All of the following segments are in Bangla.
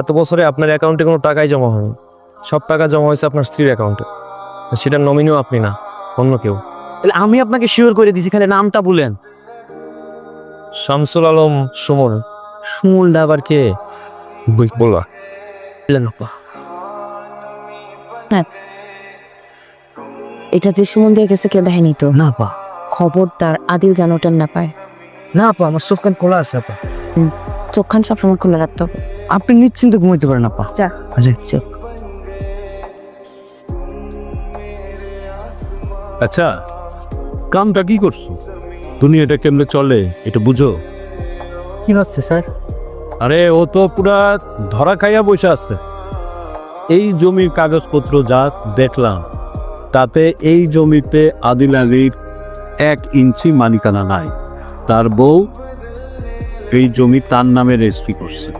এত বছরে আপনার অ্যাকাউন্টে কোনো টাকাই জমা হয়নি, সব টাকা জমা হয়েছে আপনার স্ত্রীর অ্যাকাউন্টে। সেটার নমিনিও আপনি না, অন্য কেউ। তাহলে আমি আপনাকে শিওর করে দিছি, খালি নামটা বলেন। শামসুল আলম সুমন। সুমনটা আবার কে? বলবা বলেন আপা। এটা যে সুমন দিয়ে গেছে কেউ দেখেনি তো? না আপা, খবরদার আদিল যেন ওটা না পায়। না আপা, আমার চোখ কান খোলা আছে আপা। চোখখান সবসময় খোলা রাখতে হবে। আপনি নিশ্চিন্তে ঘুমাইতে পারেন আপা। যা। আচ্ছা। আচ্ছা, কামটা কি করছো? দুনিয়াটা কেমনে চলে এটা বুঝো? কি হচ্ছে স্যার? আরে ও তো পুরা ধরা খাইয়া বসে আছে। এই জমির কাগজপত্র যা দেখলাম তাতে এই জমিতে আদিল আলীর 1 ইঞ্চি মালিকানা নাই। তার বউ এই জমি তার নামে রেজিস্ট্রি করছে।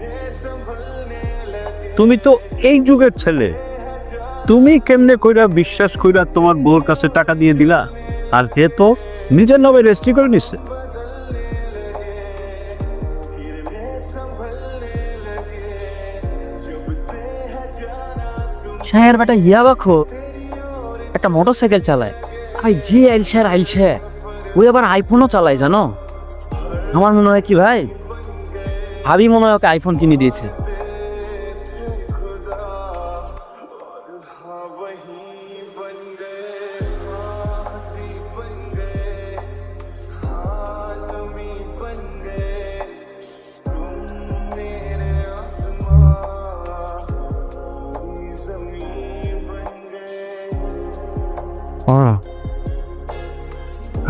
তুমি তো এই যুগের ছেলে, তুমি কেমনে কইরা বিশ্বাস কইরা তোমার বউর কাছে টাকা দিয়ে দিলা? আর হে তো নিজের নামে রেজিস্ট্রি করে নিচ্ছে। শাহের বেটা ইয়াবাখো একটা মোটরসাইকেল চালায়, ভাই যে আইলছে ওই আবার আইফোনও চালায়, জানো? আমার মনে হয় কি ভাই, ভাবি মনে হয় ওকে আইফোন কিনে দিয়েছে।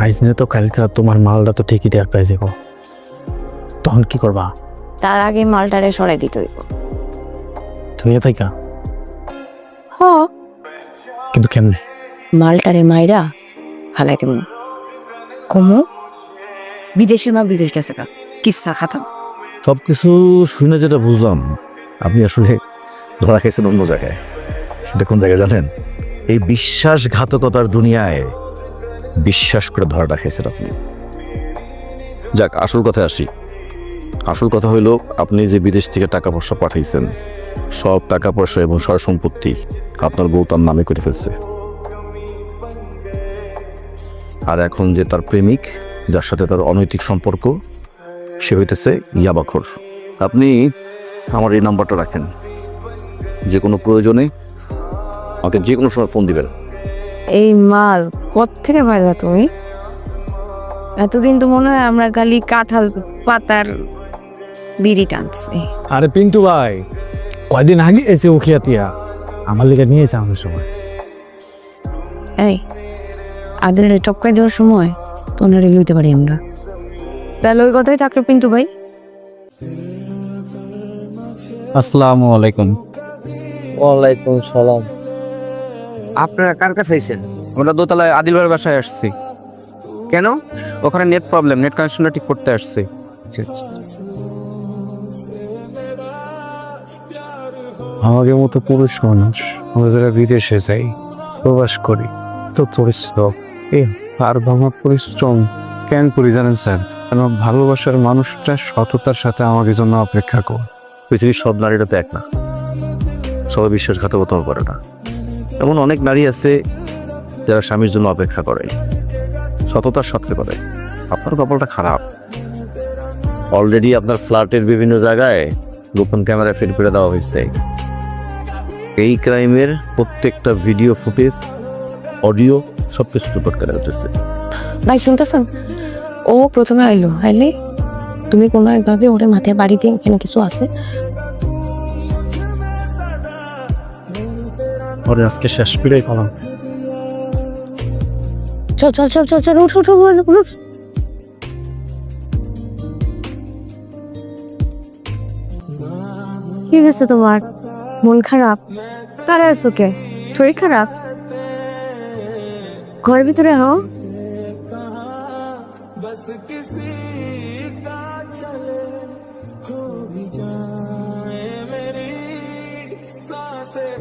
আইস নে তো কালকা তোমার মালটা তো ঠিকই টের পাই যাবো, তখন কি করবা? তার আগে মালটারে সরাই দিতে হইব। তুমি থাইকা হ, কিন্তু কেমনে? মালটারে মাইরা হালাই দেব। কমু বিদেশের মা বিদেশ গেছে কা, কিচ্ছা খাতাম। সবকিছু শুনে যেটা বুঝলাম, আপনি আসলে ধরা খেয়েছেন অন্য জায়গায়। সেটা কোন জায়গায় জানেন? এই বিশ্বাসঘাতকতার দুনিয়ায় বিশ্বাস করে ধরাটা খেয়েছেন আপনি। যাক, আসল কথায় আসি। আসল কথা হইল, আপনি যে বিদেশ থেকে টাকা পয়সা পাঠাইছেন, সব টাকা পয়সা এবং সয় সম্পত্তি আপনার বউ তার নামে করে ফেলছে। আর এখন যে তার প্রেমিক, যার সাথে তার অনৈতিক সম্পর্ক, সে হইতেছে ইয়াবাখর। আপনি আমার এই নাম্বারটা রাখেন, যে কোনো প্রয়োজনে আমাকে যে কোনো সময় ফোন দিবেন। এই মাল কোত্থেকে পাইলা তুমি? এতদিন তো মনে হয় আমরা খালি কাঁঠাল পাতার বিড়ি টানছি। আরে পিন্টু ভাই, কয়দিন আগে এসে উখিয়াতিয়া আমার লিগে নিয়েছে আমাদের সময়। এই আদিলের টপকাই দেওয়ার সময় তোনারে লইতে পারি আমরা। তাহলে ওই কথাই থাকলো পিন্টু ভাই। আসসালামু আলাইকুম। ওয়ালাইকুম সালাম। আপনারা কার কাছে আইছেন? আমরা দোতলায় আদিল ভাইয়ের বাসায় আসছি। কেন? ওখানে নেট প্রবলেম, নেট কানেকশনটা ঠিক করতে আসছি। আমাদের মতো পুরুষ মানুষ আমরা যারা বিদেশে যাই, প্রবাস করি, তো চরিত্র এই আর ভাঙা পরিশ্রম কেন করি জানেন স্যার? কেন ভালোবাসার মানুষটা সততার সাথে আমাদের জন্য অপেক্ষা কর। পৃথিবীর সব নারীরা তো এক না, সবাই বিশ্বাসঘাতকতা করে না। এমন অনেক নারী আছে যারা স্বামীর জন্য অপেক্ষা করে, সততার সাথে করে। আপনার কপালটা খারাপ। অলরেডি আপনার ফ্ল্যাটের বিভিন্ন জায়গায় গোপন ক্যামেরা ফিট করে দেওয়া হয়েছে। এই ক্রাইমের প্রত্যেকটা ভিডিও ফুটেজ, অডিও সব কিছু রিপোর্ট করা হতেছে। ভাই শুনতেছেন? ও প্রথমে আইলে তুমি কোনো একভাবে ওরে মাথায় বাড়ি দিয়ে, এখানে কিছু আছে। ওরে আজকে শেষ করেই পালাম। চল চল চল চল চল, উঠ উঠ উঠ, উঠ। কি হয়েছে তোমার? মন খারাপ? তারা আছো কে? শরীর খারাপ? ঘরের ভিতরে হও। बस किसी का चले हो भी जाए मेरी सांसें